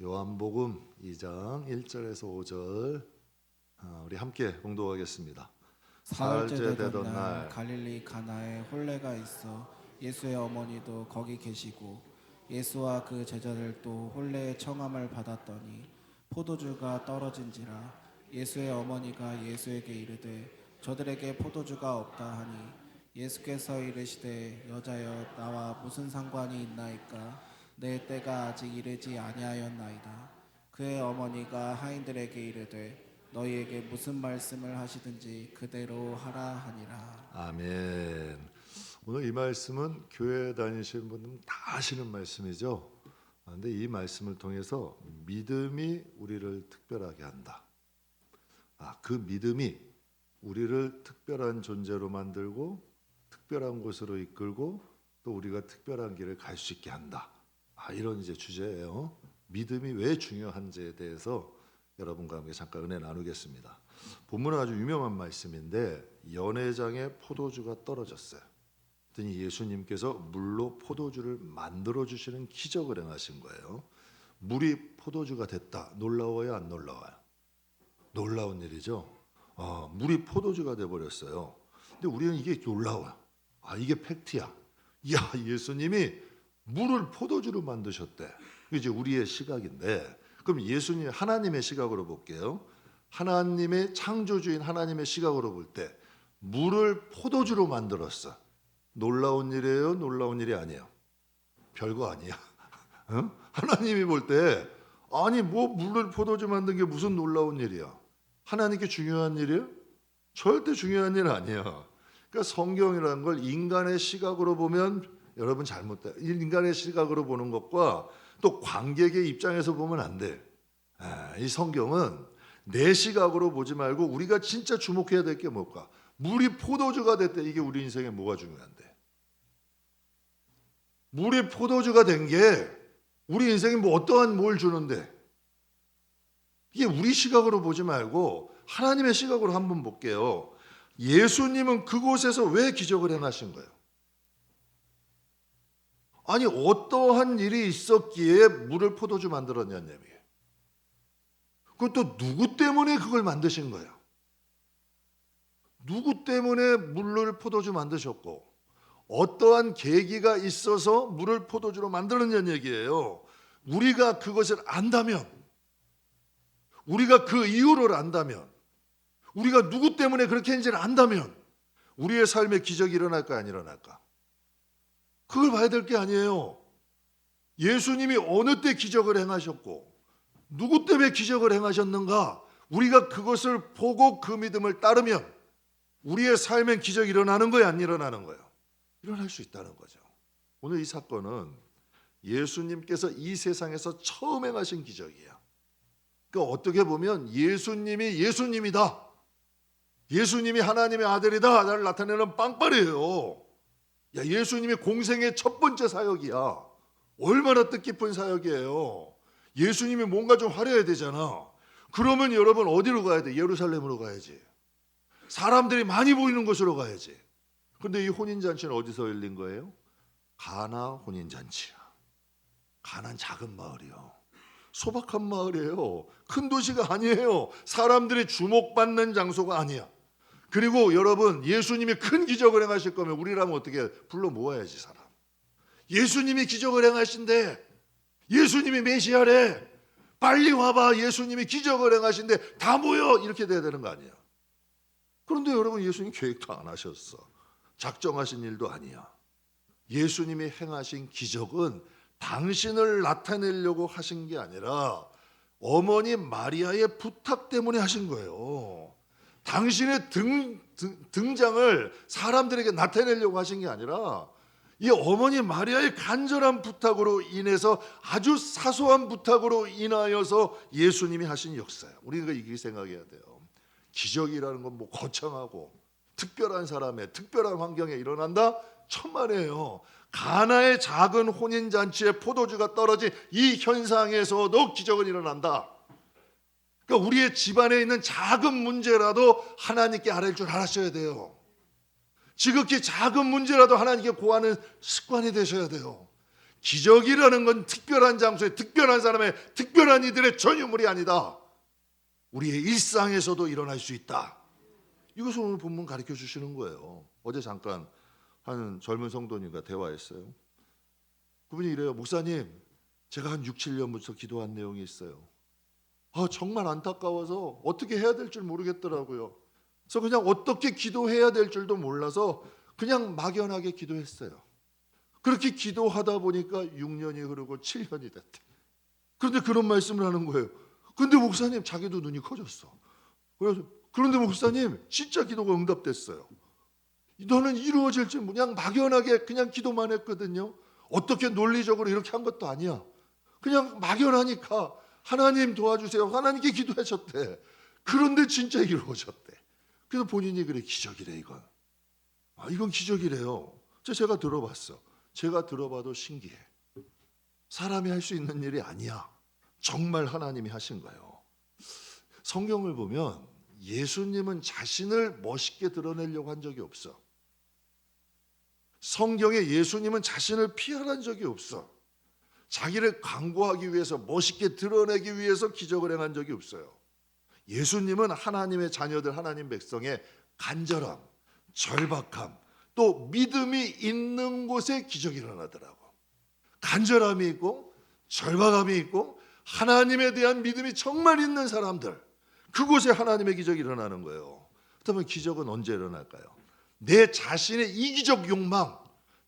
요한복음 2장 1절에서 5절 우리 함께 봉독하겠습니다. 사흘째 되던 날 갈릴리 가나에 혼례가 있어 예수의 어머니도 거기 계시고 예수와 그 제자들도 혼례의 청함을 받았더니 포도주가 떨어진지라. 예수의 어머니가 예수에게 이르되 저들에게 포도주가 없다 하니 예수께서 이르시되 여자여 나와 무슨 상관이 있나이까. 내 때가 아직 이르지 아니하였나이다. 그의 어머니가 하인들에게 이르되 너희에게 무슨 말씀을 하시든지 그대로 하라 하니라. 아멘. 오늘 이 말씀은 교회 다니시는 분들은 다 아시는 말씀이죠. 그런데 이 말씀을 통해서 믿음이 우리를 특별하게 한다. 그 믿음이 우리를 특별한 존재로 만들고 특별한 곳으로 이끌고 또 우리가 특별한 길을 갈 수 있게 한다. 이런 이제 주제예요. 믿음이 왜 중요한지에 대해서 여러분과 함께 잠깐 은혜 나누겠습니다. 본문은 아주 유명한 말씀인데 연회장에 포도주가 떨어졌어요. 그랬더니 예수님께서 물로 포도주를 만들어 주시는 기적을 행하신 거예요. 물이 포도주가 됐다. 놀라워요, 안 놀라워요? 놀라운 일이죠. 물이 포도주가 돼 버렸어요. 근데 우리는 이게 놀라워요. 이게 팩트야. 이야, 예수님이 물을 포도주로 만드셨대. 이게 이제 우리의 시각인데, 그럼 예수님 하나님의 시각으로 볼게요. 하나님의 창조주인 하나님의 시각으로 볼 때 물을 포도주로 만들었어. 놀라운 일이에요? 놀라운 일이 아니에요? 별거 아니야. 하나님이 볼 때 아니 뭐 물을 포도주 만든 게 무슨 놀라운 일이야? 하나님께 중요한 일이에요? 절대 중요한 일 아니야. 그러니까 성경이라는 걸 인간의 시각으로 보면 여러분 잘못돼. 인간의 시각으로 보는 것과 또 관객의 입장에서 보면 안 돼. 이 성경은 내 시각으로 보지 말고 우리가 진짜 주목해야 될 게 뭘까? 물이 포도주가 됐대. 이게 우리 인생에 뭐가 중요한데? 물이 포도주가 된 게 우리 인생에 뭐 어떠한 뭘 주는데? 이게 우리 시각으로 보지 말고 하나님의 시각으로 한번 볼게요. 예수님은 그곳에서 왜 기적을 행하신 거예요? 아니 어떠한 일이 있었기에 물을 포도주 만들었냐는 얘기예요. 그것도 누구 때문에 그걸 만드신 거예요? 누구 때문에 물을 포도주 만드셨고 어떠한 계기가 있어서 물을 포도주로 만들었냐는 얘기예요. 우리가 그것을 안다면, 우리가 그 이유를 안다면, 우리가 누구 때문에 그렇게 했는지를 안다면 우리의 삶에 기적이 일어날까 안 일어날까? 그걸 봐야 될 게 아니에요. 예수님이 어느 때 기적을 행하셨고 누구 때문에 기적을 행하셨는가? 우리가 그것을 보고 그 믿음을 따르면 우리의 삶엔 기적이 일어나는 거예요, 안 일어나는 거예요? 일어날 수 있다는 거죠. 오늘 이 사건은 예수님께서 이 세상에서 처음 행하신 기적이에요. 그러니까 어떻게 보면 예수님이 예수님이다. 예수님이 하나님의 아들이다. 나를 나타내는 빵빠레예요. 예수님이 공생의 첫 번째 사역이야. 얼마나 뜻깊은 사역이에요. 예수님이 뭔가 좀 하려야 되잖아. 그러면 여러분 어디로 가야 돼? 예루살렘으로 가야지. 사람들이 많이 보이는 곳으로 가야지. 그런데 이 혼인잔치는 어디서 열린 거예요? 가나 혼인잔치야. 가나는 작은 마을이요. 소박한 마을이에요. 큰 도시가 아니에요. 사람들이 주목받는 장소가 아니야. 그리고 여러분 예수님이 큰 기적을 행하실 거면 우리라면 어떻게 불러 모아야지 사람. 예수님이 기적을 행하신대. 예수님이 메시아래. 빨리 와봐. 예수님이 기적을 행하신대. 다 모여. 이렇게 돼야 되는 거 아니야. 그런데 여러분 예수님 계획도 안 하셨어. 작정하신 일도 아니야. 예수님이 행하신 기적은 당신을 나타내려고 하신 게 아니라 어머니 마리아의 부탁 때문에 하신 거예요. 당신의 등장을 사람들에게 나타내려고 하신 게 아니라 이 어머니 마리아의 간절한 부탁으로 인해서 아주 사소한 부탁으로 인하여서 예수님이 하신 역사예요. 우리가 이렇게 생각해야 돼요. 기적이라는 건 뭐 거창하고 특별한 사람의 특별한 환경에 일어난다? 천만에요. 가나의 작은 혼인잔치에 포도주가 떨어진 이 현상에서도 기적은 일어난다. 그러니까 우리의 집안에 있는 작은 문제라도 하나님께 아뢰 줄 알았어야 돼요. 지극히 작은 문제라도 하나님께 구하는 습관이 되셔야 돼요. 기적이라는 건 특별한 장소에 특별한 사람의 특별한 이들의 전유물이 아니다. 우리의 일상에서도 일어날 수 있다. 이것을 오늘 본문 가르쳐 주시는 거예요. 어제 잠깐 한 젊은 성도님과 대화했어요. 그분이 이래요. 목사님, 제가 한 6, 7년부터 기도한 내용이 있어요. 정말 안타까워서 어떻게 해야 될 줄 모르겠더라고요. 그래서 그냥 어떻게 기도해야 될 줄도 몰라서 그냥 막연하게 기도했어요. 그렇게 기도하다 보니까 6년이 흐르고 7년이 됐대. 그런데 그런 말씀을 하는 거예요. 근데 목사님, 자기도 눈이 커졌어. 그래서 그런데 목사님, 진짜 기도가 응답됐어요. 너는 이루어질 줄 그냥 막연하게 그냥 기도만 했거든요. 어떻게 논리적으로 이렇게 한 것도 아니야. 그냥 막연하니까 하나님 도와주세요. 하나님께 기도하셨대. 그런데 진짜 이루어졌대. 그래서 본인이 그래, 기적이래 이건. 이건 기적이래요. 제가 들어봤어. 제가 들어봐도 신기해. 사람이 할 수 있는 일이 아니야. 정말 하나님이 하신 거예요. 성경을 보면 예수님은 자신을 멋있게 드러내려고 한 적이 없어. 성경에 예수님은 자신을 피하는 적이 없어. 자기를 광고하기 위해서, 멋있게 드러내기 위해서 기적을 행한 적이 없어요. 예수님은 하나님의 자녀들, 하나님 백성의 간절함, 절박함, 또 믿음이 있는 곳에 기적이 일어나더라고. 간절함이 있고 절박함이 있고 하나님에 대한 믿음이 정말 있는 사람들, 그곳에 하나님의 기적이 일어나는 거예요. 그렇다면 기적은 언제 일어날까요? 내 자신의 이기적 욕망,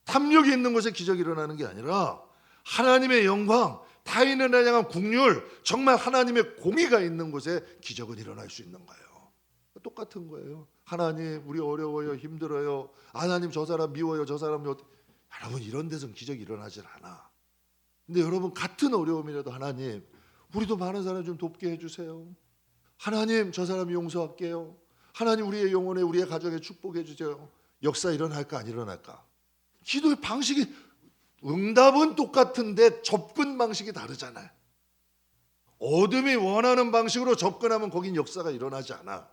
탐욕이 있는 곳에 기적이 일어나는 게 아니라 하나님의 영광, 타인을 향한 국률, 정말 하나님의 공의가 있는 곳에 기적은 일어날 수 있는 거예요. 똑같은 거예요. 하나님, 우리 어려워요, 힘들어요. 하나님, 저 사람 미워요, 저 사람 여러분, 이런 데서는 기적이 일어나질 않아. 근데 여러분, 같은 어려움이라도 하나님, 우리도 많은 사람 좀 돕게 해주세요. 하나님, 저 사람 용서할게요. 하나님, 우리의 영혼에, 우리의 가정에 축복해 주세요. 역사 일어날까 안 일어날까? 기도의 방식이, 응답은 똑같은데 접근 방식이 다르잖아요. 어둠이 원하는 방식으로 접근하면 거긴 역사가 일어나지 않아.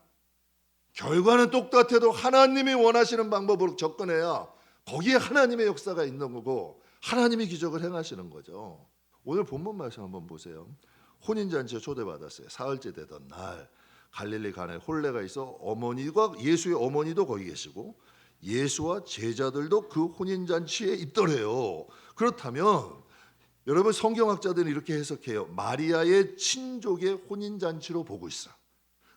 결과는 똑같아도 하나님이 원하시는 방법으로 접근해야 거기에 하나님의 역사가 있는 거고 하나님이 기적을 행하시는 거죠. 오늘 본문 말씀 한번 보세요. 혼인잔치에 초대받았어요. 사흘째 되던 날 갈릴리 가나에 혼례가 있어 어머니가, 예수의 어머니도 거기 계시고 예수와 제자들도 그 혼인잔치에 있더래요. 그렇다면 여러분, 성경학자들은 이렇게 해석해요. 마리아의 친족의 혼인잔치로 보고 있어.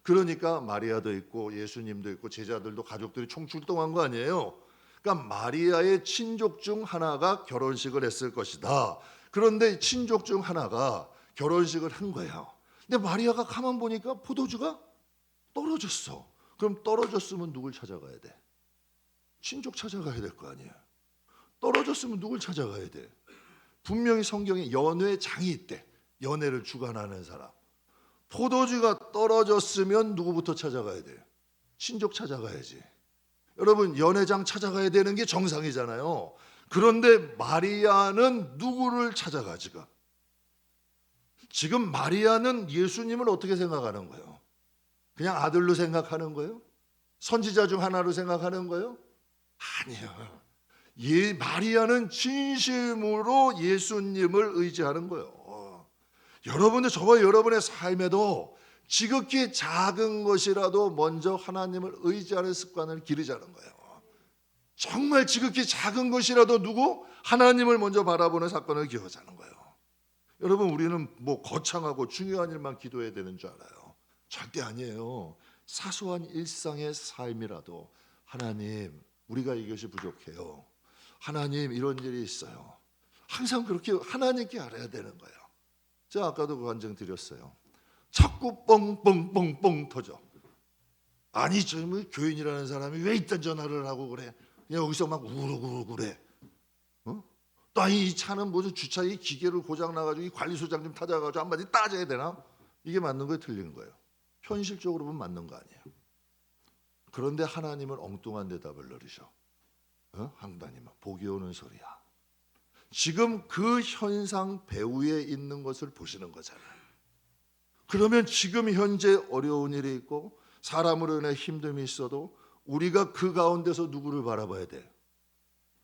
그러니까 마리아도 있고 예수님도 있고 제자들도, 가족들이 총출동한 거 아니에요. 그러니까 마리아의 친족 중 하나가 결혼식을 했을 것이다. 그런데 친족 중 하나가 결혼식을 한 거예요. 근데 마리아가 가만 보니까 포도주가 떨어졌어. 그럼 떨어졌으면 누굴 찾아가야 돼? 친족 찾아가야 될 거 아니에요. 떨어졌으면 누굴 찾아가야 돼? 분명히 성경에 연회장이 있대. 연회를 주관하는 사람. 포도주가 떨어졌으면 누구부터 찾아가야 돼요? 친족 찾아가야지. 여러분, 연회장 찾아가야 되는 게 정상이잖아요. 그런데 마리아는 누구를 찾아가? 지금 마리아는 예수님을 어떻게 생각하는 거예요? 그냥 아들로 생각하는 거예요? 선지자 중 하나로 생각하는 거예요? 아니요. 마리아는 진심으로 예수님을 의지하는 거예요. 여러분들, 저와 여러분의 삶에도 지극히 작은 것이라도 먼저 하나님을 의지하는 습관을 기르자는 거예요. 정말 지극히 작은 것이라도 하나님을 먼저 바라보는 사건을 기억하자는 거예요. 여러분, 우리는 거창하고 중요한 일만 기도해야 되는 줄 알아요. 절대 아니에요. 사소한 일상의 삶이라도 하나님, 우리가 이것이 부족해요. 하나님, 이런 일이 있어요. 항상 그렇게 하나님께 알아야 되는 거예요. 제가 아까도 그 간증 드렸어요. 자꾸 뻥뻥뻥뻥 터져. 아니, 저 교인이라는 사람이 왜 이딴 전화를 하고 그래? 그냥 여기서 막 우르르 그래. 또 이 차는 무슨 주차 이 기계를 고장 나가지고 이 관리소장 좀 찾아가지고 한마디 따져야 되나? 이게 맞는 거예요, 틀린 거예요? 현실적으로 보면 맞는 거 아니에요. 그런데 하나님은 엉뚱한 대답을 내리셔. 하나님은 복이 오는 소리야. 지금 그 현상 배후에 있는 것을 보시는 거잖아요. 그러면 지금 현재 어려운 일이 있고 사람으로 인해 힘듦이 있어도 우리가 그 가운데서 누구를 바라봐야 돼?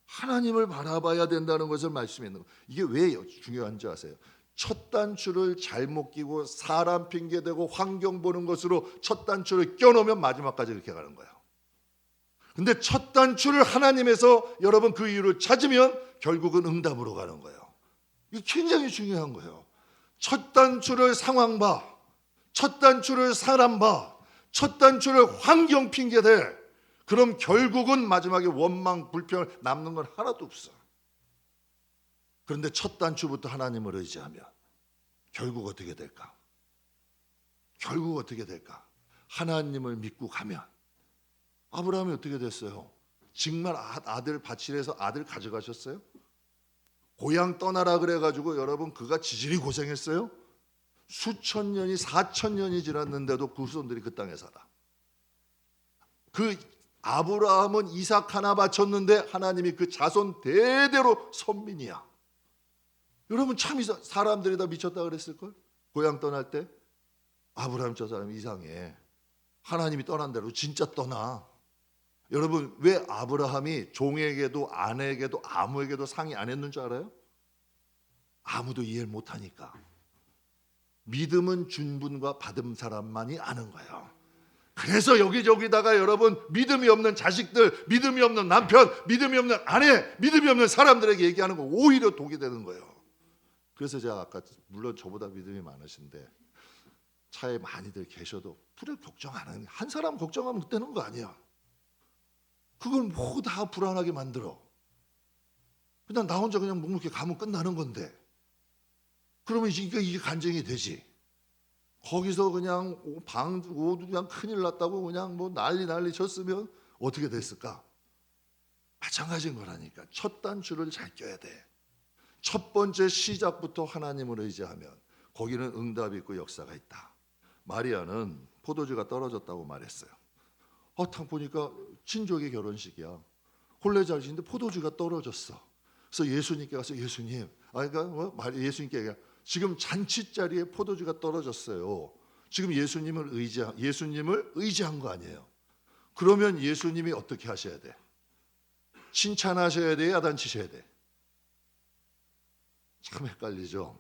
하나님을 바라봐야 된다는 것을 말씀했는 거예요. 이게 왜 중요한지 아세요? 첫 단추를 잘못 끼고 사람 핑계대고 환경 보는 것으로 첫 단추를 껴놓으면 마지막까지 그렇게 가는 거예요. 근데 첫 단추를 하나님에서 여러분 그 이유를 찾으면 결국은 응답으로 가는 거예요. 이게 굉장히 중요한 거예요. 첫 단추를 상황 봐, 첫 단추를 사람 봐, 첫 단추를 환경 핑계대. 그럼 결국은 마지막에 원망, 불평을 남는 건 하나도 없어. 그런데 첫 단추부터 하나님을 의지하면 결국 어떻게 될까? 결국 어떻게 될까? 하나님을 믿고 가면 아브라함이 어떻게 됐어요? 정말 아들 바칠해서 아들 가져가셨어요? 고향 떠나라 그래가지고 여러분 그가 지질이 고생했어요? 수천 년이 4천 년이 지났는데도 그 후손들이 그 땅에 살아. 그 아브라함은 이삭 하나 바쳤는데 하나님이 그 자손 대대로 선민이야. 여러분 참 사람들이 다 미쳤다 그랬을걸? 고향 떠날 때 아브라함 저 사람 이상해. 하나님이 떠난 대로 진짜 떠나. 여러분 왜 아브라함이 종에게도 아내에게도 아무에게도 상의 안 했는 줄 알아요? 아무도 이해를 못하니까. 믿음은 준 분과 받은 사람만이 아는 거예요. 그래서 여기저기다가 여러분 믿음이 없는 자식들, 믿음이 없는 남편, 믿음이 없는 아내, 믿음이 없는 사람들에게 얘기하는 거 오히려 독이 되는 거예요. 그래서 제가 아까 물론 저보다 믿음이 많으신데 차에 많이들 계셔도 불을 걱정 안 하는, 한 사람 걱정하면 되는 거 아니야. 그걸 모두 다 불안하게 만들어. 그냥 나 혼자 그냥 묵묵히 가면 끝나는 건데. 그러면 이게 간증이 되지. 거기서 그냥 방 오도 그냥 큰일 났다고 그냥 뭐 난리 쳤으면 어떻게 됐을까? 마찬가지인 거라니까. 첫 단추를 잘 껴야 돼. 첫 번째 시작부터 하나님을 의지하면 거기는 응답이 있고 역사가 있다. 마리아는 포도주가 떨어졌다고 말했어요. 딱 보니까 친족의 결혼식이야. 혼례자리인데 포도주가 떨어졌어. 그래서 예수님께 가서 예수님, 예수님께 얘기해. 지금 잔치 자리에 포도주가 떨어졌어요. 지금 예수님을 의지한 거 아니에요. 그러면 예수님이 어떻게 하셔야 돼? 칭찬하셔야 돼, 야단치셔야 돼? 참 헷갈리죠.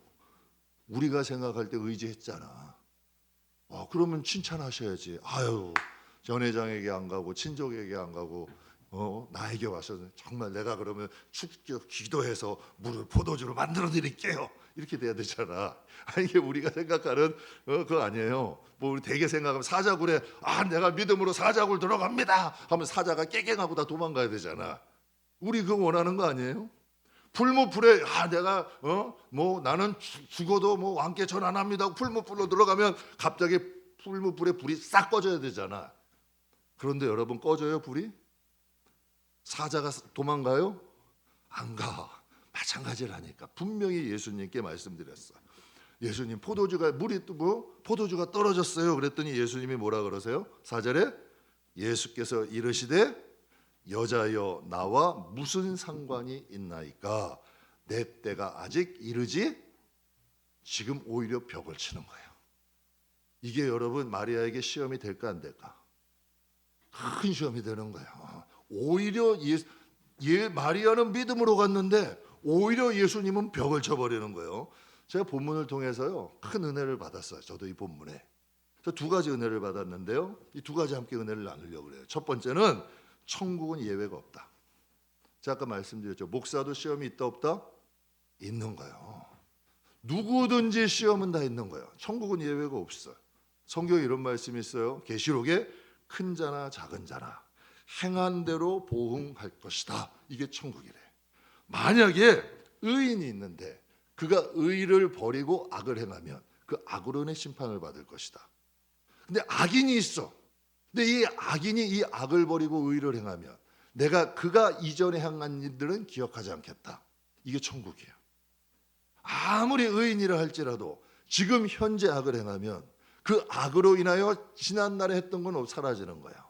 우리가 생각할 때 의지했잖아. 그러면 칭찬하셔야지. 아유, 전회장에게 안 가고 친족에게 안 가고 나에게 와서 정말 내가 그러면 축적 기도해서 물을 포도주로 만들어 드릴게요. 이렇게 돼야 되잖아. 이게 우리가 생각하는 그거 아니에요. 뭐 우리 대개 생각하면 사자굴에 내가 믿음으로 사자굴 들어갑니다 하면 사자가 깨갱하고 다 도망가야 되잖아. 우리 그거 원하는 거 아니에요? 풀무불에 내가 뭐 나는 죽어도 뭐 왕께 전 안 합니다. 풀무불로 들어가면 갑자기 풀무불에 불이 싹 꺼져야 되잖아. 그런데 여러분 꺼져요 불이? 사자가 도망가요? 안 가. 마찬가지라니까. 분명히 예수님께 말씀드렸어. 예수님 포도주가 떨어졌어요. 그랬더니 예수님이 뭐라 그러세요? 4절에 예수께서 이르시되 여자여 나와 무슨 상관이 있나이까? 내 때가 아직 이르지. 지금 오히려 벽을 치는 거예요. 이게 여러분 마리아에게 시험이 될까 안 될까? 큰 시험이 되는 거예요. 오히려 마리아는 믿음으로 갔는데 오히려 예수님은 벽을 쳐버리는 거예요. 제가 본문을 통해서요 큰 은혜를 받았어요. 저도 이 본문에. 그래서 두 가지 은혜를 받았는데요. 이 두 가지 함께 은혜를 나누려고 그래요. 첫 번째는 천국은 예외가 없다. 제가 아까 말씀드렸죠. 목사도 시험이 있다 없다? 있는 거예요. 누구든지 시험은 다 있는 거예요. 천국은 예외가 없어요. 성경에 이런 말씀이 있어요. 계시록에 큰 자나 작은 자나 행한 대로 보응할 것이다. 이게 천국이래. 만약에 의인이 있는데 그가 의를 버리고 악을 행하면 그 악으로 인해 심판을 받을 것이다. 근데 악인이 있어. 근데 이 악인이 이 악을 버리고 의를 행하면 그가 이전에 행한 일들은 기억하지 않겠다. 이게 천국이에요. 아무리 의인이라 할지라도 지금 현재 악을 행하면 그 악으로 인하여 지난날에 했던 건 사라지는 거예요.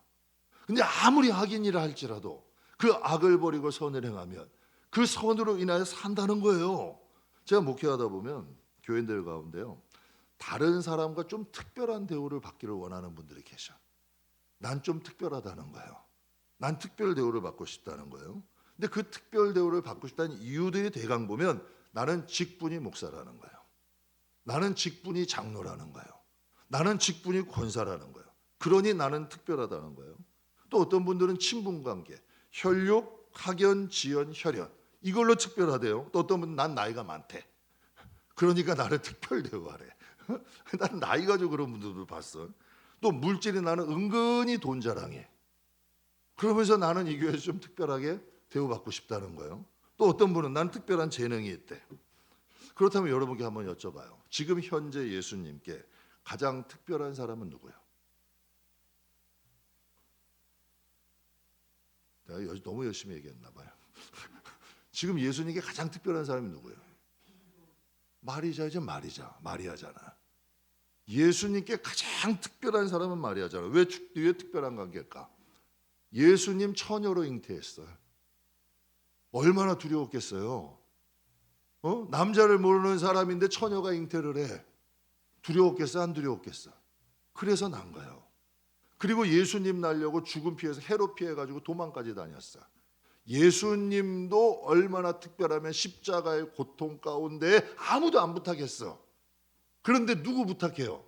근데 아무리 악인이라 할지라도 그 악을 버리고 선을 행하면 그 선으로 인하여 산다는 거예요. 제가 목회하다 보면 교인들 가운데요 다른 사람과 좀 특별한 대우를 받기를 원하는 분들이 계셔. 난 좀 특별하다는 거예요. 난 특별 대우를 받고 싶다는 거예요. 근데 그 특별 대우를 받고 싶다는 이유들이 대강 보면 나는 직분이 목사라는 거예요. 나는 직분이 장로라는 거예요. 나는 직분이 권사라는 거예요. 그러니 나는 특별하다는 거예요. 또 어떤 분들은 친분관계, 혈육, 학연, 지연, 혈연 이걸로 특별하대요. 또 어떤 분은 난 나이가 많대. 그러니까 나를 특별 대우하래. 난 나이 가지고 그런 분들도 봤어. 또 물질이 나는 은근히 돈 자랑해. 그러면서 나는 이 교회에서 좀 특별하게 대우받고 싶다는 거예요. 또 어떤 분은 난 특별한 재능이 있대. 그렇다면 여러분께 한번 여쭤봐요. 지금 현재 예수님께 가장 특별한 사람은 누구예요? 내가 너무 열심히 얘기했나 봐요. 지금 예수님께 가장 특별한 사람이 누구예요? 마리아죠, 마리아잖아. 예수님께 가장 특별한 사람은 마리아잖아. 왜 특별한 관계일까? 예수님 처녀로 잉태했어요. 얼마나 두려웠겠어요. 남자를 모르는 사람인데 처녀가 잉태를 해. 두려웠겠어, 안 두려웠겠어? 그래서 난 거예요. 그리고 예수님 날려고 죽음 피해서 헤롯 피해가지고 도망까지 다녔어. 예수님도 얼마나 특별하면 십자가의 고통 가운데 아무도 안 부탁했어. 그런데 누구 부탁해요?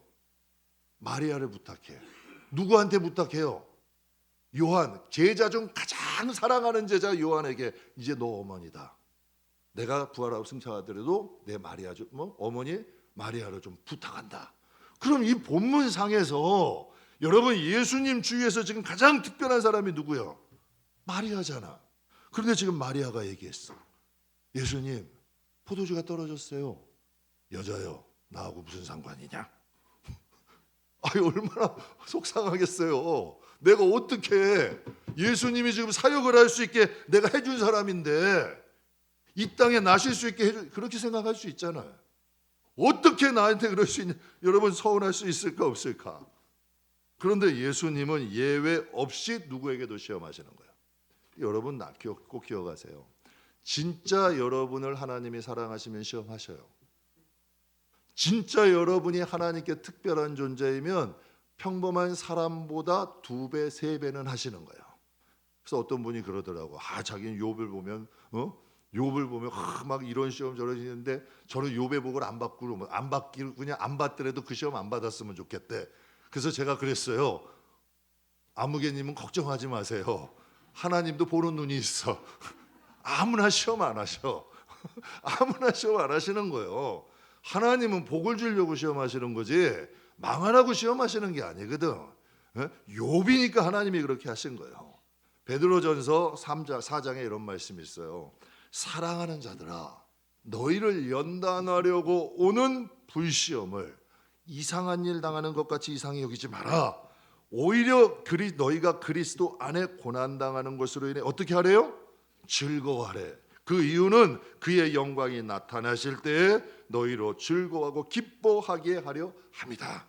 마리아를 부탁해. 누구한테 부탁해요? 요한, 제자 중 가장 사랑하는 제자 요한에게 이제 너 어머니다. 내가 부활하고 승천하더라도 내 마리아 어머니 마리아를 좀 부탁한다. 그럼 이 본문상에서 여러분 예수님 주위에서 지금 가장 특별한 사람이 누구요? 마리아잖아. 그런데 지금 마리아가 얘기했어. 예수님 포도주가 떨어졌어요. 여자요 나하고 무슨 상관이냐? 아유 얼마나 속상하겠어요. 내가 어떻게 예수님이 지금 사역을 할 수 있게 내가 해준 사람인데 이 땅에 나실 수 있게 해준 그렇게 생각할 수 있잖아요. 어떻게 나한테 그럴 수 있냐? 여러분 서운할 수 있을까 없을까? 그런데 예수님은 예외 없이 누구에게도 시험하시는 거예요. 여러분 꼭 기억하세요. 진짜 여러분을 하나님이 사랑하시면 시험하셔요. 진짜 여러분이 하나님께 특별한 존재이면 평범한 사람보다 2배, 3배는 하시는 거예요. 그래서 어떤 분이 그러더라고. 자기는 욥을 보면 막 이런 시험 저런 시는데 저는 욥의 복을 안 받기로 그냥 안 받더라도 그 시험 안 받았으면 좋겠대. 그래서 제가 그랬어요. 아무개님은 걱정하지 마세요. 하나님도 보는 눈이 있어. 아무나 시험 안 하셔. 아무나 시험 안 하시는 거예요. 하나님은 복을 주려고 시험하시는 거지 망하라고 시험하시는 게 아니거든. 욥이니까 하나님이 그렇게 하신 거예요. 베드로전서 4장에 이런 말씀이 있어요. 사랑하는 자들아 너희를 연단하려고 오는 불시험을 이상한 일 당하는 것 같이 이상히 여기지 마라. 오히려 너희가 그리스도 안에 고난당하는 것으로 인해 어떻게 하래요? 즐거워하래. 그 이유는 그의 영광이 나타나실 때에 너희로 즐거워하고 기뻐하게 하려 함이다.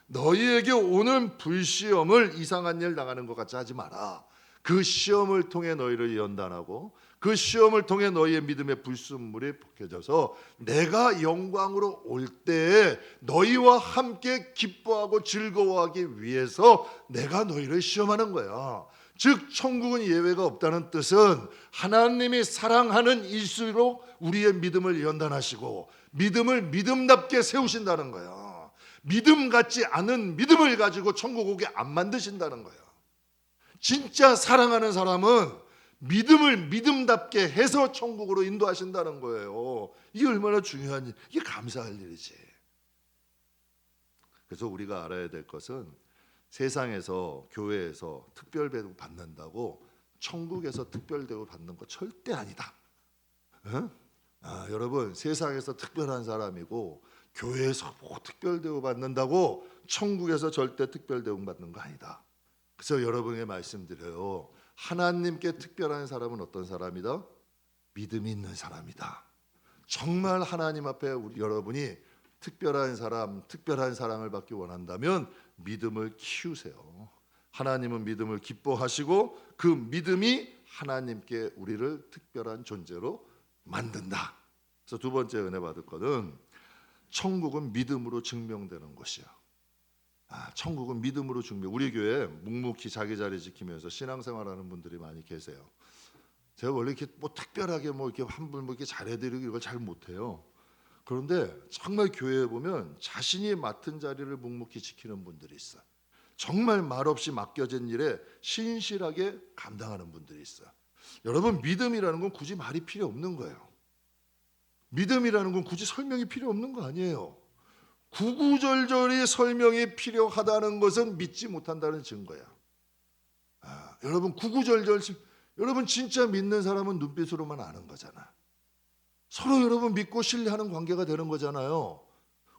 너희에게 오는 불시험을 이상한 일 당하는 것 같이 하지 마라. 그 시험을 통해 너희를 연단하고 그 시험을 통해 너희의 믿음의 불순물이 벗겨져서 내가 영광으로 올 때에 너희와 함께 기뻐하고 즐거워하기 위해서 내가 너희를 시험하는 거야. 즉 천국은 예외가 없다는 뜻은 하나님이 사랑하는 일수록 우리의 믿음을 연단하시고 믿음을 믿음답게 세우신다는 거야. 믿음 같지 않은 믿음을 가지고 천국 오게 안 만드신다는 거야. 진짜 사랑하는 사람은 믿음을 믿음답게 해서 천국으로 인도하신다는 거예요. 이게 얼마나 중요한 일, 이게 감사할 일이지. 그래서 우리가 알아야 될 것은 세상에서 교회에서 특별 대우 받는다고 천국에서 특별 대우 받는 거 절대 아니다. 응? 여러분 세상에서 특별한 사람이고 교회에서 특별 대우 받는다고 천국에서 절대 특별 대우 받는 거 아니다. 그래서 여러분에게 말씀드려요. 하나님께 특별한 사람은 어떤 사람이다? 믿음이 있는 사람이다. 정말 하나님 앞에 여러분이 특별한 사람, 특별한 사랑을 받기 원한다면 믿음을 키우세요. 하나님은 믿음을 기뻐하시고 그 믿음이 하나님께 우리를 특별한 존재로 만든다. 그래서 두 번째 은혜 받을 거는 천국은 믿음으로 증명되는 것이야. 천국은 믿음으로 증명. 우리 교회 묵묵히 자기 자리 지키면서 신앙생활하는 분들이 많이 계세요. 제가 원래 이렇게 뭐 특별하게 뭐 이렇게 한 분 뭐 이렇게 잘해드리고 이걸 잘 못해요. 그런데 정말 교회에 보면 자신이 맡은 자리를 묵묵히 지키는 분들이 있어요. 정말 말없이 맡겨진 일에 신실하게 감당하는 분들이 있어요. 여러분, 믿음이라는 건 굳이 말이 필요 없는 거예요. 믿음이라는 건 굳이 설명이 필요 없는 거 아니에요. 구구절절히 설명이 필요하다는 것은 믿지 못한다는 증거야. 여러분, 구구절절, 여러분 진짜 믿는 사람은 눈빛으로만 아는 거잖아. 서로 여러분 믿고 신뢰하는 관계가 되는 거잖아요.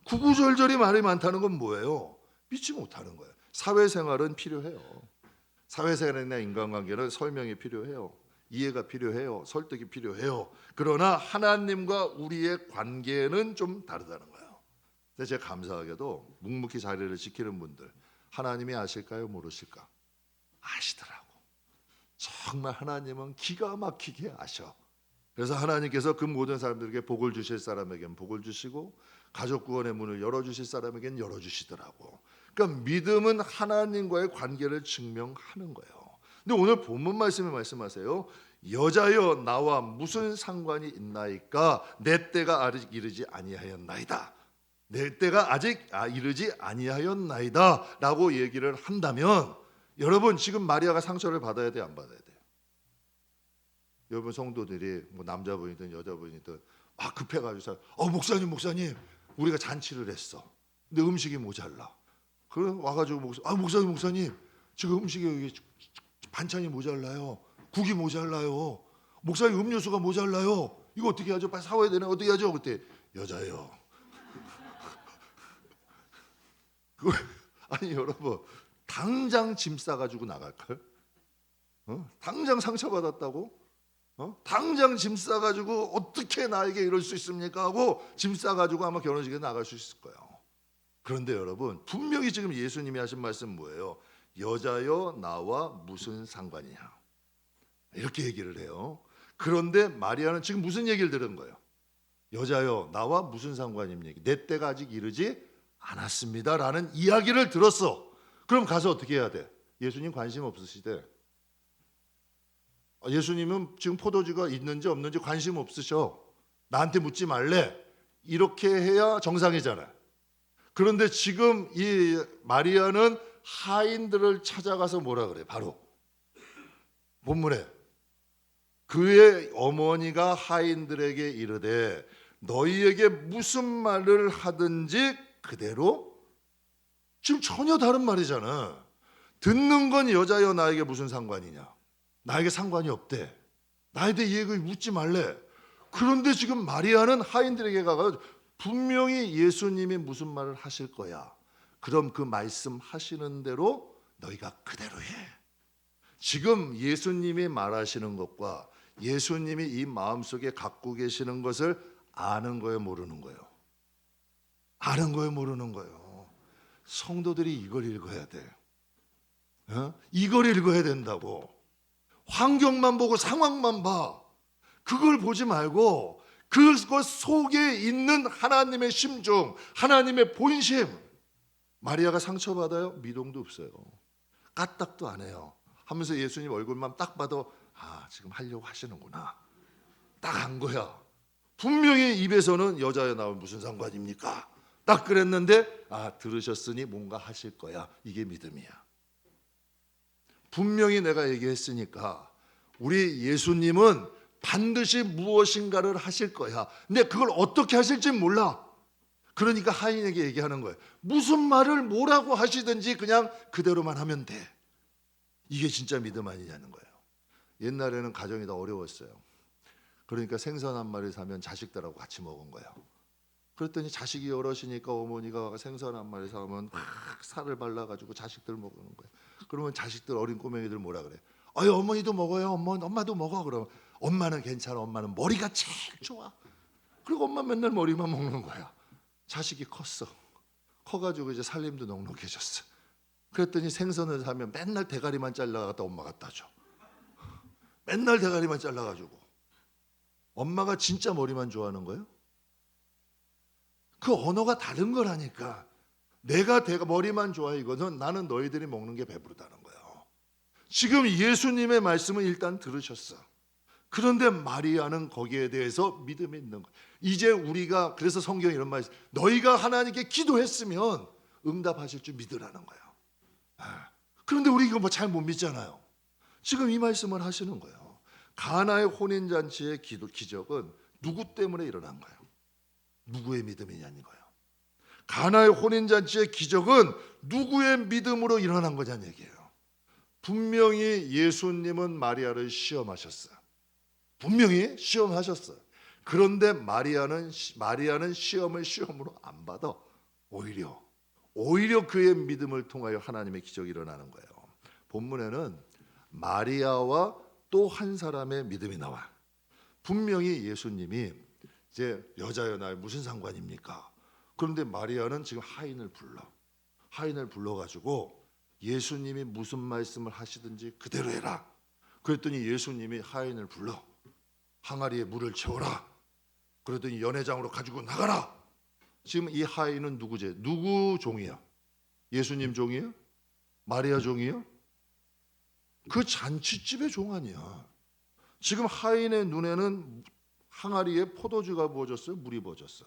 구구절절히 말이 많다는 건 뭐예요? 믿지 못하는 거예요. 사회생활은 필요해요. 사회생활이나 인간관계는 설명이 필요해요. 이해가 필요해요. 설득이 필요해요. 그러나 하나님과 우리의 관계는 좀 다르다는 거예요. 근데 제가 감사하게도 묵묵히 자리를 지키는 분들, 하나님이 아실까요? 모르실까? 아시더라고. 정말 하나님은 기가 막히게 아셔. 그래서 하나님께서 그 모든 사람들에게 복을 주실 사람에겐 복을 주시고 가족 구원의 문을 열어주실 사람에겐 열어주시더라고. 그러니까 믿음은 하나님과의 관계를 증명하는 거예요. 근데 오늘 본문 말씀에 말씀하세요. 여자여 나와 무슨 상관이 있나이까? 내 때가 아직 이르지 아니하였나이다. 내 때가 아직 이르지 아니하였나이다 라고 얘기를 한다면, 여러분 지금 마리아가 상처를 받아야 돼, 안 받아야 돼? 여러분 성도들이 뭐 남자분이든 여자분이든 급해가지고 목사님 우리가 잔치를 했어. 근데 음식이 모자라. 그래 와가지고 목사님 지금 음식이 여기 반찬이 모자라요. 국이 모자라요. 목사님 음료수가 모자라요. 이거 어떻게 하죠? 빨리 사와야 되나? 어떻게 하죠? 그때 여자예요. 아니 여러분 당장 짐 싸가지고 나갈까요? 당장 상처받았다고? 당장 짐 싸가지고 어떻게 나에게 이럴 수 있습니까? 하고 짐 싸가지고 아마 결혼식에 나갈 수 있을 거예요. 그런데 여러분 분명히 지금 예수님이 하신 말씀 뭐예요? 여자여 나와 무슨 상관이냐, 이렇게 얘기를 해요. 그런데 마리아는 지금 무슨 얘기를 들은 거예요? 여자여 나와 무슨 상관입니까? 내 때가 아직 이르지 않았습니다 라는 이야기를 들었어. 그럼 가서 어떻게 해야 돼? 예수님 관심 없으시대. 예수님은 지금 포도주가 있는지 없는지 관심 없으셔. 나한테 묻지 말래. 이렇게 해야 정상이잖아요. 그런데 지금 이 마리아는 하인들을 찾아가서 뭐라 그래? 바로 본문에 그의 어머니가 하인들에게 이르되 너희에게 무슨 말을 하든지 그대로. 지금 전혀 다른 말이잖아. 듣는 건 여자여 나에게 무슨 상관이냐, 나에게 상관이 없대. 나에 대해 얘기 묻지 말래. 그런데 지금 마리아는 하인들에게 가서 분명히 예수님이 무슨 말을 하실 거야. 그럼 그 말씀하시는 대로 너희가 그대로 해. 지금 예수님이 말하시는 것과 예수님이 이 마음속에 갖고 계시는 것을 아는 거예요, 모르는 거예요? 아는 거예요, 모르는 거예요? 성도들이 이걸 읽어야 돼. 이걸 읽어야 된다고. 환경만 보고 상황만 봐. 그걸 보지 말고 그것 속에 있는 하나님의 심중, 하나님의 본심. 마리아가 상처받아요? 미동도 없어요. 까딱도 안 해요. 하면서 예수님 얼굴만 딱 봐도 지금 하려고 하시는구나. 딱 한 거야. 분명히 입에서는 여자에 나오면 무슨 상관입니까? 딱 그랬는데 들으셨으니 뭔가 하실 거야. 이게 믿음이야. 분명히 내가 얘기했으니까 우리 예수님은 반드시 무엇인가를 하실 거야. 근데 그걸 어떻게 하실지 몰라. 그러니까 하인에게 얘기하는 거예요. 무슨 말을 뭐라고 하시든지 그냥 그대로만 하면 돼. 이게 진짜 믿음 아니냐는 거예요. 옛날에는 가정이 더 어려웠어요. 그러니까 생선 한 마리 사면 자식들하고 같이 먹은 거예요. 그랬더니 자식이 여럿이니까 어머니가 생선 한 마리 사면 막 살을 발라가지고 자식들 먹는 거예요. 그러면 자식들, 어린 꼬맹이들 뭐라 그래? 어머니도 먹어요. 엄마도 먹어. 그러면 엄마는 괜찮아. 엄마는 머리가 제일 좋아. 그리고 엄마 맨날 머리만 먹는 거야. 자식이 컸어. 커가지고 이제 살림도 넉넉해졌어. 그랬더니 생선을 사면 맨날 대가리만 잘라갖다 엄마 갖다 줘. 맨날 대가리만 잘라가지고. 엄마가 진짜 머리만 좋아하는 거예요? 그 언어가 다른 거라니까. 내가 머리만 좋아해 이거는 나는 너희들이 먹는 게 배부르다는 거예요. 지금 예수님의 말씀은 일단 들으셨어. 그런데 마리아는 거기에 대해서 믿음이 있는 거예요. 이제 우리가 그래서 성경에 이런 말이 있어요. 너희가 하나님께 기도했으면 응답하실 줄 믿으라는 거예요. 그런데 우리 이거 뭐 잘 못 믿잖아요. 지금 이 말씀을 하시는 거예요. 가나의 혼인잔치의 기적은 누구 때문에 일어난 거예요? 누구의 믿음이냐는 거예요. 가나의 혼인잔치의 기적은 누구의 믿음으로 일어난 거냐는 얘기예요. 분명히 예수님은 마리아를 시험하셨어요. 분명히 시험하셨어요. 그런데 마리아는 시험을 시험으로 안 받아. 오히려 그의 믿음을 통하여 하나님의 기적이 일어나는 거예요. 본문에는 마리아와 또 한 사람의 믿음이 나와. 분명히 예수님이 이제 여자여 나에 무슨 상관입니까? 그런데 마리아는 지금 하인을 불러가지고 예수님이 무슨 말씀을 하시든지 그대로 해라. 그랬더니 예수님이 하인을 불러 항아리에 물을 채워라. 그랬더니 연회장으로 가지고 나가라. 지금 이 하인은 누구 종이야? 예수님 종이야? 마리아 종이야? 그 잔치집의 종 아니야. 지금 하인의 눈에는 항아리에 포도주가 부어졌어요? 물이 부어졌어.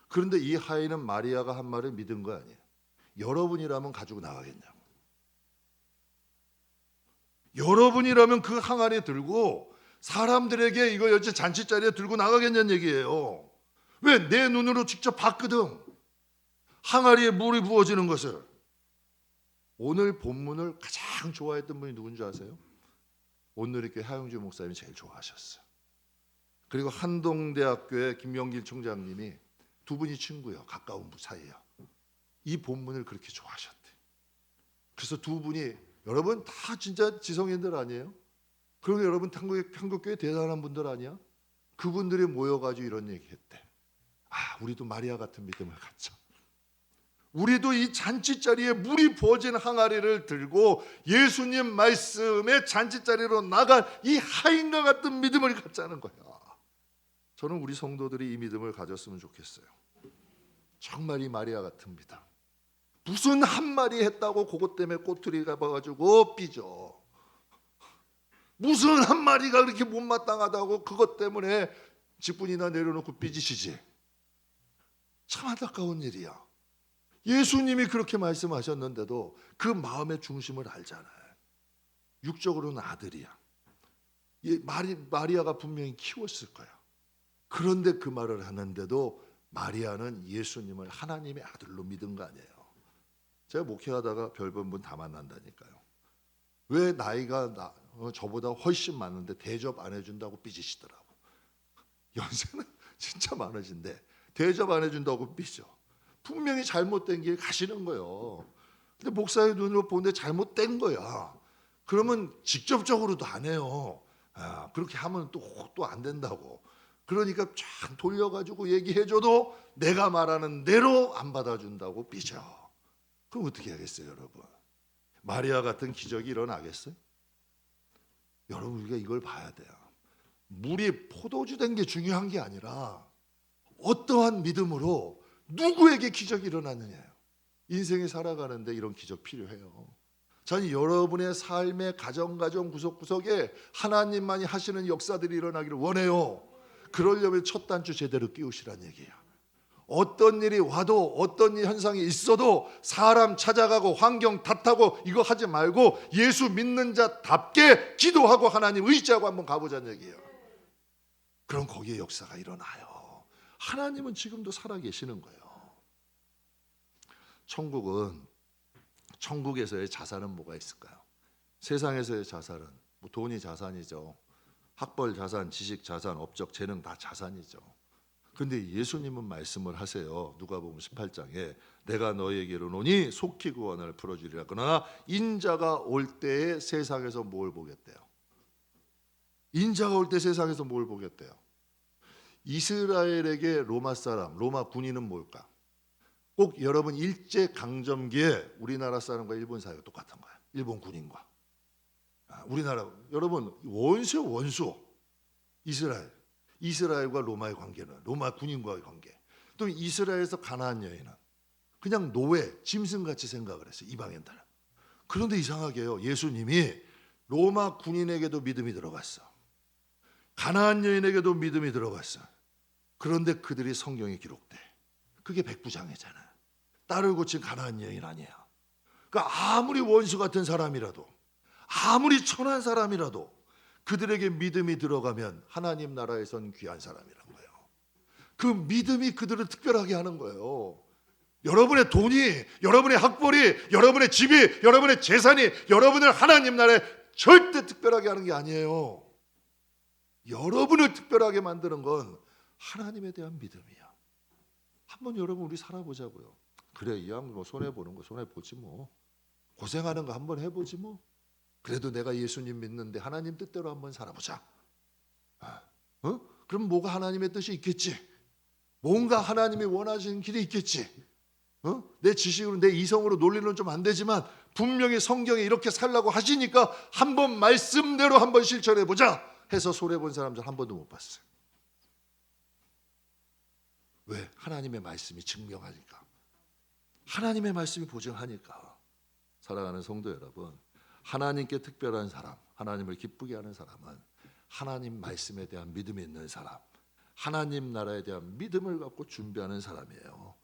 그런데 이 하인은 마리아가 한 말을 믿은 거 아니에요. 여러분이라면 가지고 나가겠냐고. 여러분이라면 그 항아리 들고 사람들에게 이거 여지 잔치자리에 들고 나가겠냐는 얘기예요. 왜? 내 눈으로 직접 봤거든. 항아리에 물이 부어지는 것을. 오늘 본문을 가장 좋아했던 분이 누군지 아세요? 온누리교회 하영주 목사님이 제일 좋아하셨어요. 그리고 한동대학교의 김영길 총장님이 두 분이 친구예요. 가까운 사이예요. 이 본문을 그렇게 좋아하셨대. 그래서 두 분이 여러분 다 진짜 지성인들 아니에요? 그리고 여러분 한국교회 대단한 분들 아니야? 그분들이 모여가지고 이런 얘기했대. 우리도 마리아 같은 믿음을 갖자. 우리도 이 잔치자리에 물이 부어진 항아리를 들고 예수님 말씀의 잔치자리로 나간 이 하인과 같은 믿음을 갖자는 거야. 저는 우리 성도들이 이 믿음을 가졌으면 좋겠어요. 정말 이 마리아 같은 믿음. 무슨 한 마리 했다고 그것 때문에 꼬투리 잡아가지고 삐져. 무슨 한 마리가 그렇게 못마땅하다고 그것 때문에 직분이나 내려놓고 삐지시지. 참 안타까운 일이야. 예수님이 그렇게 말씀하셨는데도 그 마음의 중심을 알잖아요. 육적으로는 아들이야. 마리아가 분명히 키웠을 거야. 그런데 그 말을 하는데도 마리아는 예수님을 하나님의 아들로 믿은 거 아니에요. 제가 목회하다가 별본 분 다 만난다니까요. 왜 나이가 저보다 훨씬 많은데 대접 안 해준다고 삐지시더라고. 연세는 진짜 많으신데 대접 안 해준다고 삐져. 분명히 잘못된 길 가시는 거예요. 근데 목사의 눈으로 보는데 잘못된 거야. 그러면 직접적으로도 안 해요. 그렇게 하면 또 안 된다고. 그러니까 쫙 돌려가지고 얘기해줘도 내가 말하는 대로 안 받아준다고 삐져. 그럼 어떻게 하겠어요, 여러분? 마리아 같은 기적이 일어나겠어요? 여러분 우리가 이걸 봐야 돼요. 물이 포도주 된 게 중요한 게 아니라 어떠한 믿음으로 누구에게 기적이 일어나느냐예요. 인생에 살아가는데 이런 기적 필요해요. 저는 여러분의 삶의 가정 구석구석에 하나님만이 하시는 역사들이 일어나기를 원해요. 그러려면 첫 단추 제대로 끼우시란 얘기예요. 어떤 일이 와도 어떤 현상이 있어도 사람 찾아가고 환경 탓하고 이거 하지 말고 예수 믿는 자답게 기도하고 하나님 의지하고 한번 가보자는 얘기예요. 그럼 거기에 역사가 일어나요. 하나님은 지금도 살아계시는 거예요. 천국에서의 자산은 뭐가 있을까요? 세상에서의 자산은 뭐 돈이 자산이죠. 학벌 자산, 지식 자산, 업적, 재능 다 자산이죠. 그런데 예수님은 말씀을 하세요. 누가복음 18장에 내가 너희에게 이르노니 속히 구원을 풀어주리라. 그러나 인자가 올 때에 세상에서 뭘 보겠대요? 인자가 올 때 세상에서 뭘 보겠대요? 이스라엘에게 로마 군인은 뭘까? 꼭 여러분 일제강점기에 우리나라 사람과 일본 사이가 똑같은 거야. 일본 군인과 우리나라 여러분 원수 이스라엘과 로마의 관계는 로마 군인과의 관계. 또 이스라엘에서 가나안 여인은 그냥 노예 짐승같이 생각을 했어요. 이방인들은. 그런데 이상하게요. 예수님이 로마 군인에게도 믿음이 들어갔어. 가나안 여인에게도 믿음이 들어갔어. 그런데 그들이 성경에 기록돼. 그게 백부장이잖아. 딸을 고친 가나안 여인 아니야. 그러니까 아무리 원수 같은 사람이라도, 아무리 천한 사람이라도 그들에게 믿음이 들어가면 하나님 나라에선 귀한 사람이란 거예요. 그 믿음이 그들을 특별하게 하는 거예요. 여러분의 돈이, 여러분의 학벌이, 여러분의 집이, 여러분의 재산이 여러분을 하나님 나라에 절대 특별하게 하는 게 아니에요. 여러분을 특별하게 만드는 건 하나님에 대한 믿음이야. 한번 여러분 우리 살아보자고요. 그래, 이왕 뭐 손해 보는 거 손해 보지 뭐. 고생하는 거 한번 해보지 뭐. 그래도 내가 예수님 믿는데 하나님 뜻대로 한번 살아보자. 그럼 뭐가 하나님의 뜻이 있겠지. 뭔가 하나님이 원하시는 길이 있겠지. 내 지식으로 내 이성으로 논리는 좀 안 되지만 분명히 성경에 이렇게 살라고 하시니까 한번 말씀대로 한번 실천해 보자 해서 손해 본 사람들 한 번도 못 봤어요. 왜? 하나님의 말씀이 증명하니까. 하나님의 말씀이 보증하니까. 사랑하는 성도 여러분, 하나님께 특별한 사람, 하나님을 기쁘게 하는 사람은 하나님 말씀에 대한 믿음이 있는 사람, 하나님 나라에 대한 믿음을 갖고 준비하는 사람이에요.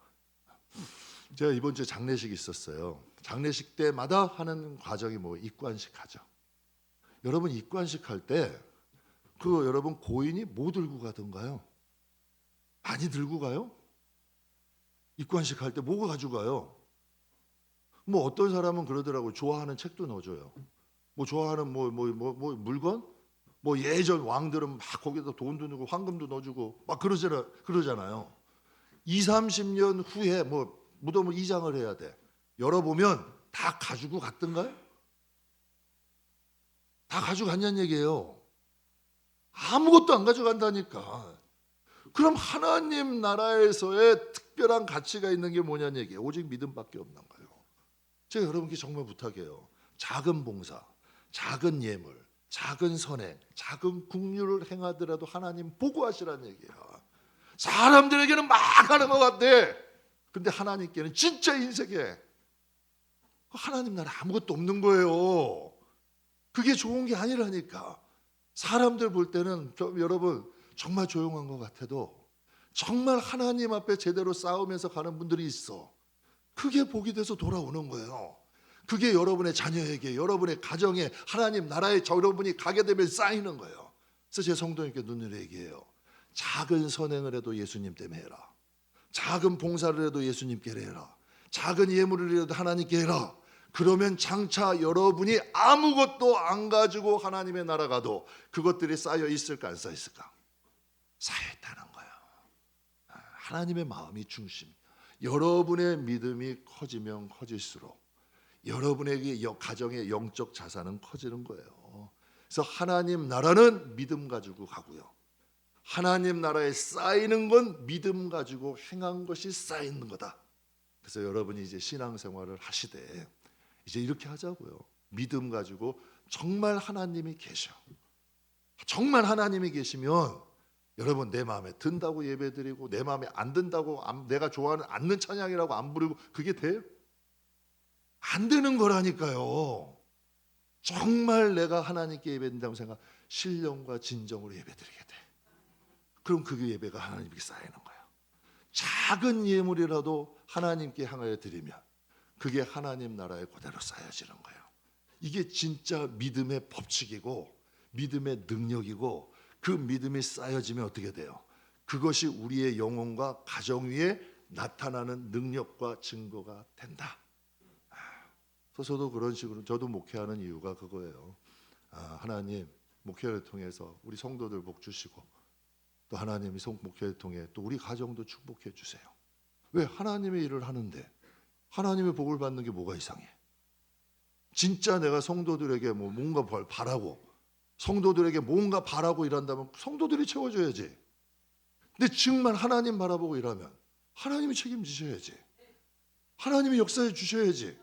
제가 이번 주에 장례식이 있었어요. 장례식 때마다 하는 과정이 뭐 입관식 하죠. 여러분 입관식 할 때 그 여러분 고인이 뭐 들고 가던가요? 많이 들고 가요? 입관식 할 때 뭐가 가지고 가요? 뭐 어떤 사람은 그러더라고요. 좋아하는 책도 넣어줘요. 뭐 좋아하는 뭐 물건? 뭐 예전 왕들은 막 거기다 돈도 넣고 황금도 넣어주고 막 그러잖아요. 20-30년 후에 뭐 무덤을 이장을 해야 돼. 열어보면 다 가지고 갔던가요? 다 가져갔냐는 얘기예요. 아무것도 안 가져간다니까. 그럼 하나님 나라에서의 특별한 가치가 있는 게 뭐냐는 얘기예요. 오직 믿음밖에 없는 거예요. 제가 여러분께 정말 부탁해요. 작은 봉사, 작은 예물, 작은 선행, 작은 긍휼을 행하더라도 하나님 보고 하시라는 얘기야. 사람들에게는 막 하는 것 같아. 근데 하나님께는 진짜 인생에 하나님 나라 아무것도 없는 거예요. 그게 좋은 게 아니라니까. 사람들 볼 때는 여러분 정말 조용한 것 같아도 정말 하나님 앞에 제대로 싸우면서 가는 분들이 있어. 그게 복이 돼서 돌아오는 거예요. 그게 여러분의 자녀에게, 여러분의 가정에, 하나님 나라에 여러분이 가게 되면 쌓이는 거예요. 그래서 제 성도님께 눈으로 얘기해요. 작은 선행을 해도 예수님 때문에 해라. 작은 봉사를 해도 예수님께 해라. 작은 예물을 해도 하나님께 해라. 그러면 장차 여러분이 아무것도 안 가지고 하나님의 나라 가도 그것들이 쌓여 있을까 안 쌓여 있을까? 쌓여 있다는 거예요. 하나님의 마음이 중심. 여러분의 믿음이 커지면 커질수록 여러분에게 가정의 영적 자산은 커지는 거예요. 그래서 하나님 나라는 믿음 가지고 가고요. 하나님 나라에 쌓이는 건 믿음 가지고 행한 것이 쌓이는 거다. 그래서 여러분이 이제 신앙생활을 하시되 이제 이렇게 하자고요. 믿음 가지고 정말 하나님이 계셔. 정말 하나님이 계시면 여러분 내 마음에 든다고 예배드리고 내 마음에 안 든다고 내가 좋아하는 않는 찬양이라고 안 부르고 그게 돼요? 안 되는 거라니까요. 정말 내가 하나님께 예배드린다고 생각 신령과 진정으로 예배드리게 돼. 그럼 그 예배가 하나님께 쌓이는 거예요. 작은 예물이라도 하나님께 향하여 드리면 그게 하나님 나라에 그대로 쌓여지는 거예요. 이게 진짜 믿음의 법칙이고 믿음의 능력이고 그 믿음이 쌓여지면 어떻게 돼요? 그것이 우리의 영혼과 가정 위에 나타나는 능력과 증거가 된다. 저도 그런 식으로 저도 목회하는 이유가 그거예요. 하나님 목회를 통해서 우리 성도들 복 주시고 또 하나님이 목회를 통해 또 우리 가정도 축복해 주세요. 왜? 하나님의 일을 하는데 하나님의 복을 받는 게 뭐가 이상해? 진짜 내가 성도들에게 뭔가 바라고 성도들에게 뭔가 바라고 일한다면 성도들이 채워줘야지. 근데 정말 하나님 바라보고 일하면 하나님이 책임지셔야지. 하나님이 역사해 주셔야지.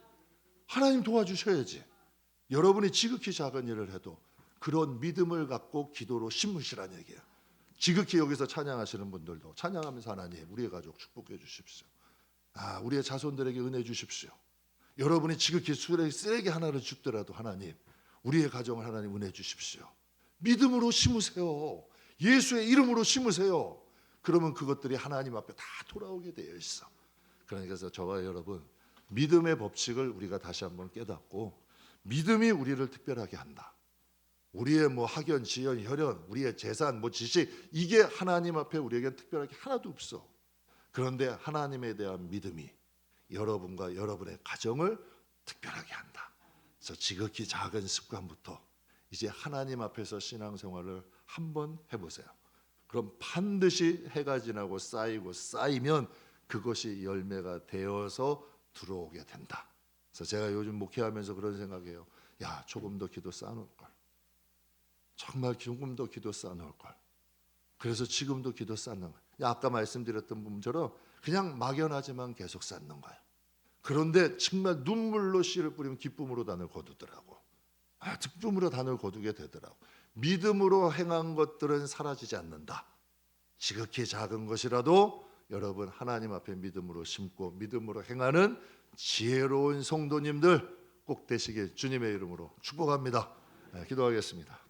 하나님 도와주셔야지. 여러분이 지극히 작은 일을 해도 그런 믿음을 갖고 기도로 심으시라는 얘기예요. 지극히 여기서 찬양하시는 분들도 찬양하면서 하나님 우리의 가족 축복해 주십시오. 우리의 자손들에게 은혜 주십시오. 여러분이 지극히 쓰레기 하나를 줍더라도 하나님 우리의 가정을 하나님 은혜 주십시오. 믿음으로 심으세요. 예수의 이름으로 심으세요. 그러면 그것들이 하나님 앞에 다 돌아오게 되어 있어. 그러니까 저와 여러분, 믿음의 법칙을 우리가 다시 한번 깨닫고, 믿음이 우리를 특별하게 한다. 우리의 뭐 학연, 지연, 혈연, 우리의 재산, 뭐 지식, 이게 하나님 앞에 우리에게 특별하게 하나도 없어. 그런데 하나님에 대한 믿음이 여러분과 여러분의 가정을 특별하게 한다. 그래서 지극히 작은 습관부터 이제 하나님 앞에서 신앙생활을 한번 해보세요. 그럼 반드시 해가 지나고 쌓이고 쌓이면 그것이 열매가 되어서 들어오게 된다. 그래서 제가 요즘 목회하면서 그런 생각이에요. 야, 조금 더 기도 쌓아놓을 걸. 정말 조금 더 기도 쌓아놓을 걸. 그래서 지금도 기도 쌓는 거예요. 아까 말씀드렸던 분처럼 그냥 막연하지만 계속 쌓는 거예요. 그런데 정말 눈물로 씨를 뿌리면 기쁨으로 단을 거두더라고. 기쁨으로 단을 거두게 되더라고. 믿음으로 행한 것들은 사라지지 않는다. 지극히 작은 것이라도 여러분 하나님 앞에 믿음으로 심고 믿음으로 행하는 지혜로운 성도님들 꼭 되시길 주님의 이름으로 축복합니다. 기도하겠습니다.